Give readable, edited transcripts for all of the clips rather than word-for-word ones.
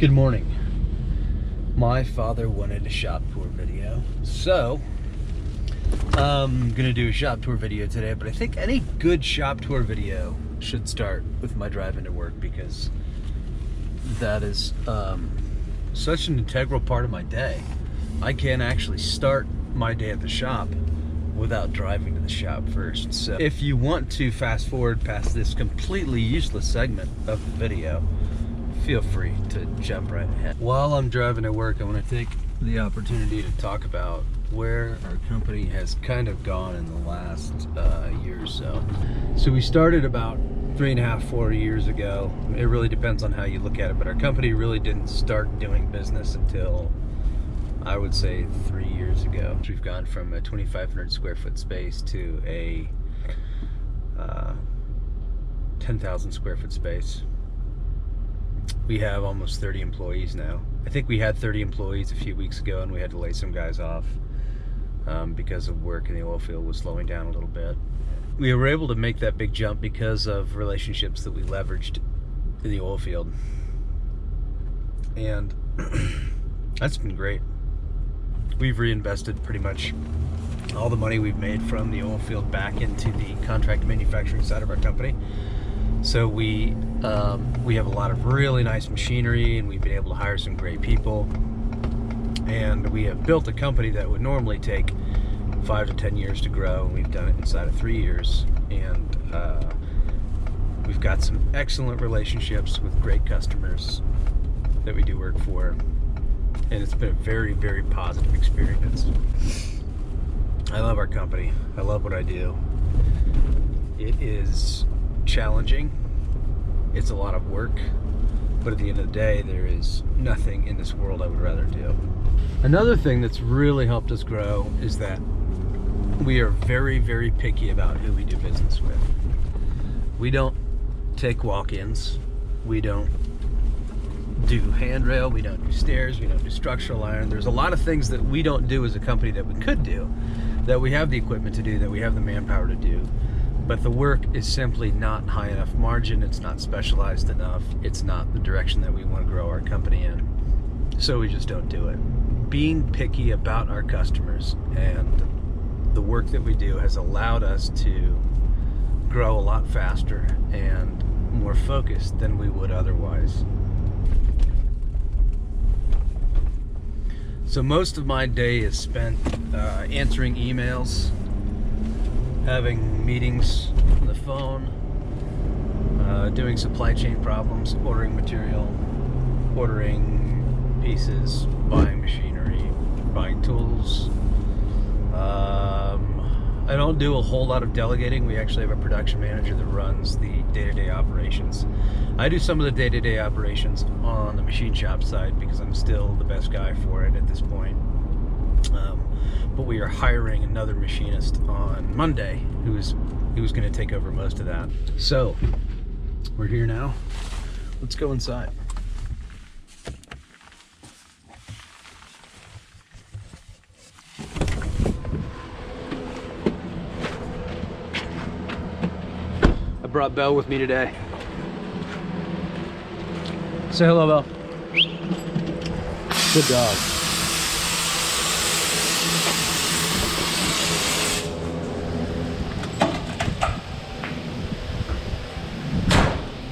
Good morning. My father wanted a shop tour video, so I'm gonna do a shop tour video today, but I think any good shop tour video should start with my drive into work because that is such an integral part of my day. I can't actually start my day at the shop without driving to the shop first. So if you want to fast forward past this completely useless segment of the video, feel free to jump right ahead. While I'm driving to work, I want to take the opportunity to talk about where our company has kind of gone in the last year or so. So we started about 3.5, 4 years ago. It really depends on how you look at it, but our company really didn't start doing business until, I would say, 3 years ago. We've gone from a 2,500 square foot space to a 10,000 square foot space. We have almost 30 employees now. I think we had 30 employees a few weeks ago and we had to lay some guys off because of work in the oil field was slowing down a little bit. We were able to make that big jump because of relationships that we leveraged in the oil field. And that's been great. We've reinvested pretty much all the money we've made from the oil field back into the contract manufacturing side of our company. So we have a lot of really nice machinery, and we've been able to hire some great people, and we have built a company that would normally take 5 to 10 years to grow, and we've done it inside of 3 years. And we've got some excellent relationships with great customers that we do work for, and it's been a very, very positive experience. I love our company. I love what I do. It is challenging. It's a lot of work, but at the end of the day, there is nothing in this world I would rather do. Another thing that's really helped us grow is that we are very, very picky about who we do business with. We don't take walk-ins. We don't do handrail. We don't do stairs. We don't do structural iron. There's a lot of things that we don't do as a company that we could do, that we have the equipment to do, that we have the manpower to do. But the work is simply not high enough margin. It's not specialized enough. It's not the direction that we want to grow our company in. So we just don't do it. Being picky about our customers and the work that we do has allowed us to grow a lot faster and more focused than we would otherwise. So most of my day is spent answering emails, having meetings on the phone, doing supply chain problems, ordering material, ordering pieces, buying machinery, buying tools. I don't do a whole lot of delegating. We actually have a production manager that runs the day-to-day operations. I do some of the day-to-day operations on the machine shop side because I'm still the best guy for it at this point. But we are hiring another machinist on Monday who's going to take over most of that. So we're here now. Let's go inside. I brought Belle with me today. Say hello, Belle. Good dog.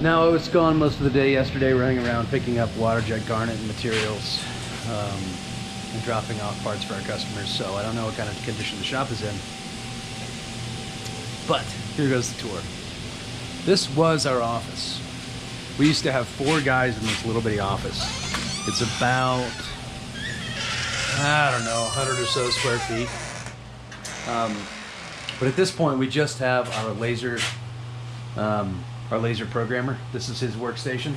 Now, I was gone most of the day yesterday, running around picking up water jet garnet and materials and dropping off parts for our customers, so I don't know what kind of condition the shop is in. But here goes the tour. This was our office. We used to have 4 guys in this little bitty office. It's about, I don't know, 100 or so square feet. But at this point, we just have our laser programmer. This is his workstation.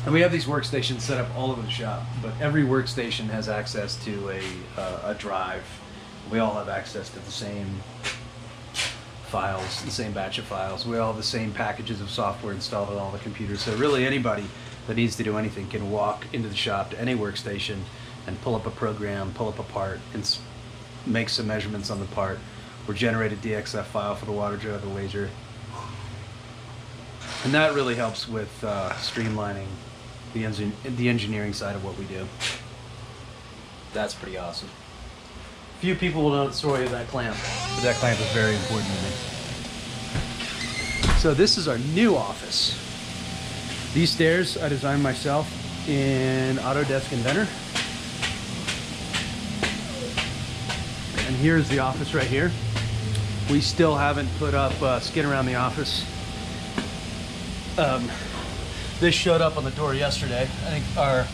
And we have these workstations set up all over the shop, but every workstation has access to a drive. We all have access to the same files, the same batch of files. We all have the same packages of software installed on all the computers. So really anybody that needs to do anything can walk into the shop to any workstation and pull up a program, pull up a part, and make some measurements on the part, or generate a DXF file for the water jet or the laser. And that really helps with streamlining the engineering side of what we do. That's pretty awesome. Few people will know the story of that clamp, but that clamp is very important to me. So this is our new office. These stairs I designed myself in Autodesk Inventor. And here's the office right here. We still haven't put up skin around the office. This showed up on the door yesterday. I think our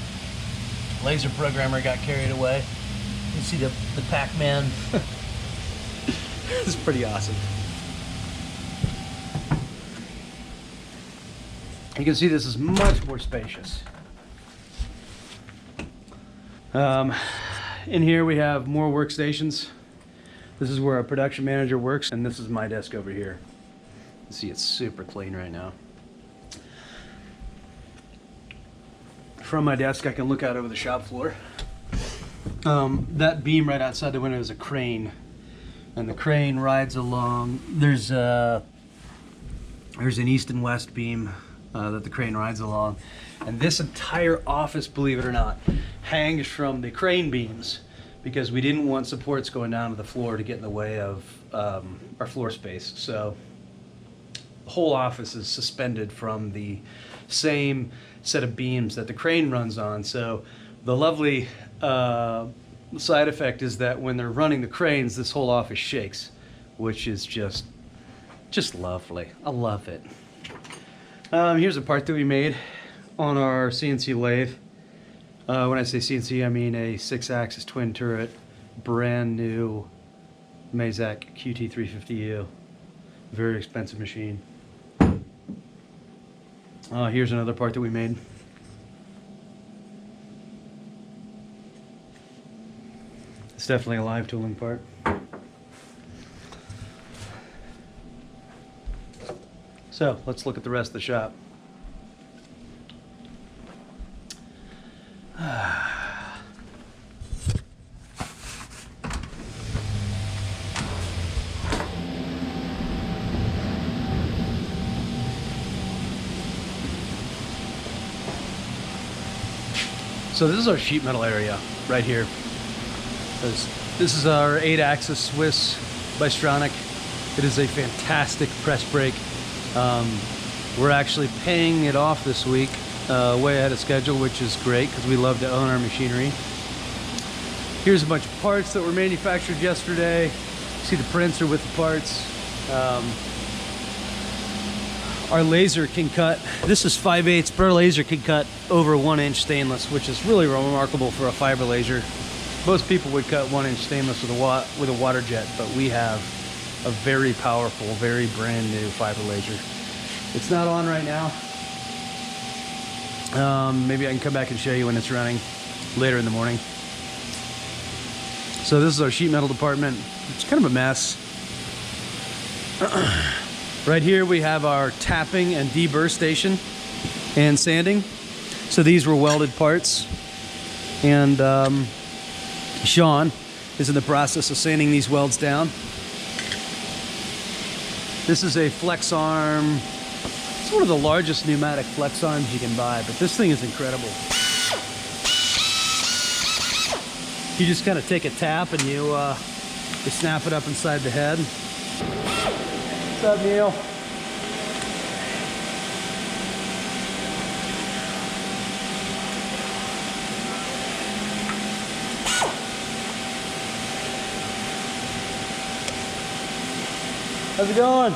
laser programmer got carried away. You can see the Pac-Man. It's pretty awesome. You can see this is much more spacious. In here we have more workstations. This is where our production manager works, and this is my desk over here. You can see it's super clean right now. From my desk, I can look out over the shop floor. That beam right outside the window is a crane, and the crane rides along. There's an east and west beam that the crane rides along, and this entire office, believe it or not, hangs from the crane beams because we didn't want supports going down to the floor to get in the way of our floor space. So the whole office is suspended from the same set of beams that the crane runs on. So the lovely side effect is that when they're running the cranes, this whole office shakes, which is just lovely. I love it. Here's a part that we made on our CNC lathe. When I say CNC, I mean a 6-axis twin turret, brand new Mazak QT350U. Very expensive machine. Here's another part that we made. It's definitely a live tooling part. So let's look at the rest of the shop. So this is our sheet metal area right here. This is our 8-axis Swiss Bystronic. It is a fantastic press brake. We're actually paying it off this week, way ahead of schedule, which is great because we love to own our machinery. Here's a bunch of parts that were manufactured yesterday. See the prints are with the parts. Our laser can cut, this is 5/8, but our laser can cut over 1-inch stainless, which is really remarkable for a fiber laser. Most people would cut 1-inch stainless with a water jet, but we have a very powerful, very brand new fiber laser. It's not on right now. Maybe I can come back and show you when it's running later in the morning. So this is our sheet metal department. It's kind of a mess. Right here we have our tapping and deburr station and sanding. So these were welded parts, and Sean is in the process of sanding these welds down. This is a flex arm. It's one of the largest pneumatic flex arms you can buy, but this thing is incredible. You just kind of take a tap and you snap it up inside the head. What's up, Neil? How's it going?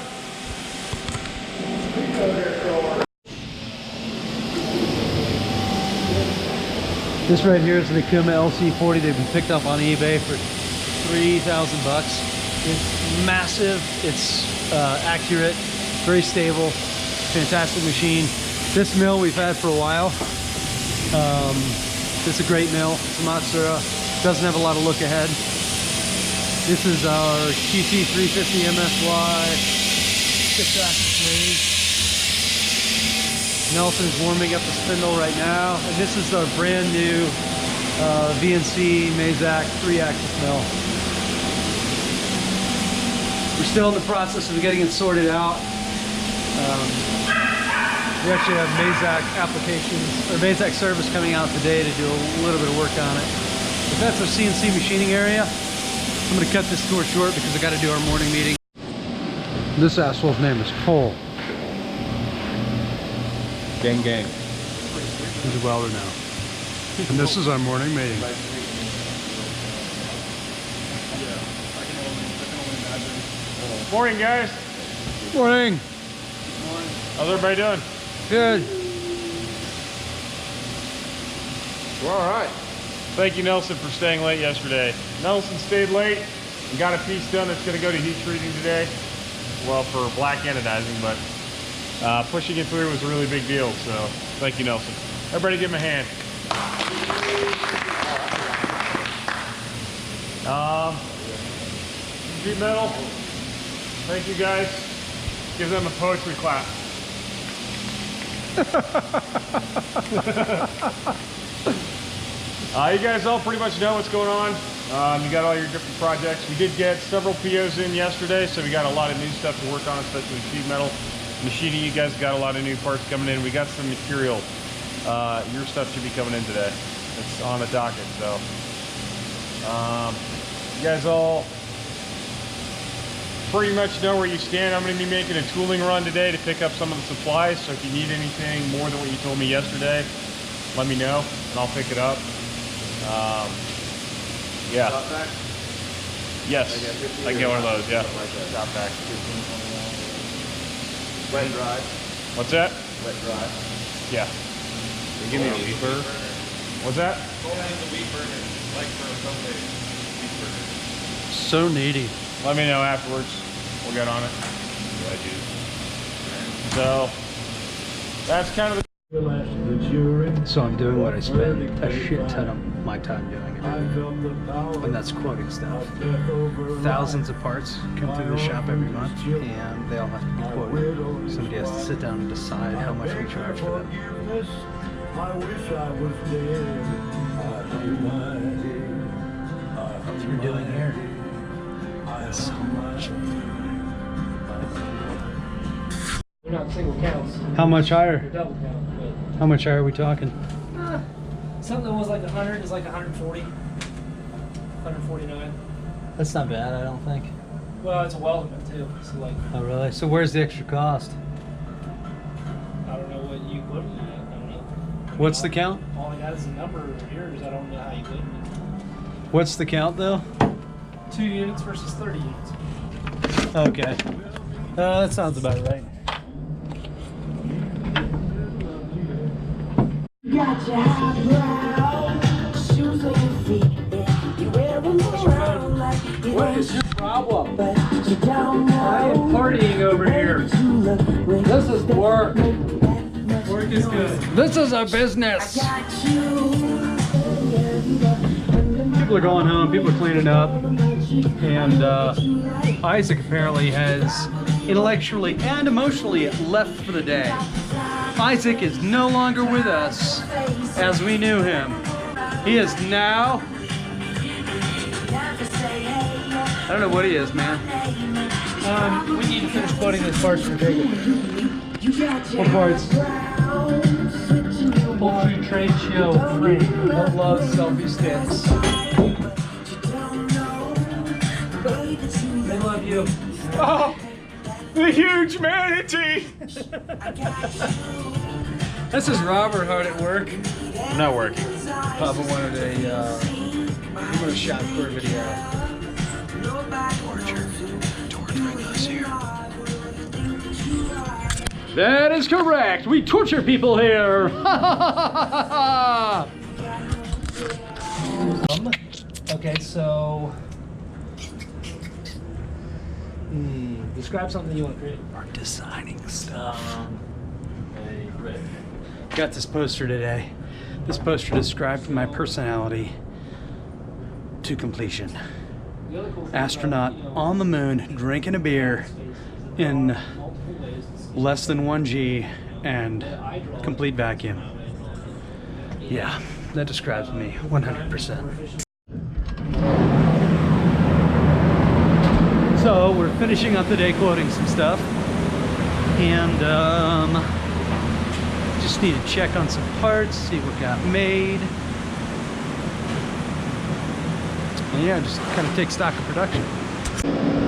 This right here is an Akuma LC40. They've been picked up on eBay for $3,000. It's massive. It's accurate, very stable, fantastic machine. This mill we've had for a while. It's a great mill. It's a Matsura. Doesn't have a lot of look ahead. This is our QT350 MSY 6-axis lathe. Nelson's warming up the spindle right now, and this is our brand new VNC Mazak 3-axis mill. We're still in the process of getting it sorted out. We actually have Mazak applications, or Mazak service coming out today to do a little bit of work on it. But that's our CNC machining area. I'm gonna cut this tour short because I gotta do our morning meeting. This asshole's name is Cole. Gang, gang. He's a welder now. And this is our morning meeting. Morning, guys. Morning. How's everybody doing? Good. We're all right. Thank you, Nelson, for staying late yesterday. Nelson stayed late and got a piece done that's going to go to heat treating today. Well, for black anodizing, but pushing it through was a really big deal. So thank you, Nelson. Everybody give him a hand. Sheet metal. Thank you, guys. Give them a poetry clap. You guys all pretty much know what's going on. You got all your different projects. We did get several POs in yesterday, so we got a lot of new stuff to work on, especially sheet metal. Machining, you guys got a lot of new parts coming in. We got some material. Your stuff should be coming in today. It's on the docket, so. You guys all pretty much know where you stand. I'm going to be making a tooling run today to pick up some of the supplies, so if you need anything more than what you told me yesterday, let me know and I'll pick it up. Yeah. Yes, I can get one of those, yeah. Top back, 15, 21. Wet dry. What's that? Wet dry. Yeah. They give me a wheat burger. What's that? So needy. Let me know afterwards. We'll get on it. So, that's kind of the... So I'm doing what I spent a shit ton of my time doing, and that's quoting stuff. Thousands of parts come through the shop every month, and they all have to be quoted. Somebody has to sit down and decide how much we charge for them. What you're doing here, that's so much. They're not single counts. How much higher? They're double count. How much higher are we talking? Something that was like 100 is like 140. 149. That's not bad, I don't think. Well, it's a weldment too. So like, Oh really? So where's the extra cost? I don't know what you put in it. I don't know. What's the count? All I got is a number of yours. I don't know how you put it. What's the count though? 2 units versus 30 units. Okay. That sounds about right. Got your highbrow shoes on your feet. You wear them around like it What ain't is your problem? but you don't know. I am partying over here. This is work. Work is good. This is a business. Got you. People are going home, people are cleaning up, and Isaac apparently has intellectually and emotionally left for the day. Isaac is no longer with us as we knew him. He is now, I don't know what he is, man. We need to finish quoting this parts for Jacob. What parts? Poultry trade show free. Love, love, selfie sticks. They love you. Oh! The huge manatee! This is Robert hard at work. I'm not working. Papa wanted he wanted a shot for a video. Torturing us here. That is correct. We torture people here. Okay, so describe something you want to create. We're designing stuff. Got this poster today. This poster described my personality to completion. Astronaut on the moon drinking a beer in less than 1G and complete vacuum. Yeah, that describes me 100%. So we're finishing up the day quoting some stuff, and Just need to check on some parts, see what got made. And yeah, just kind of take stock of production.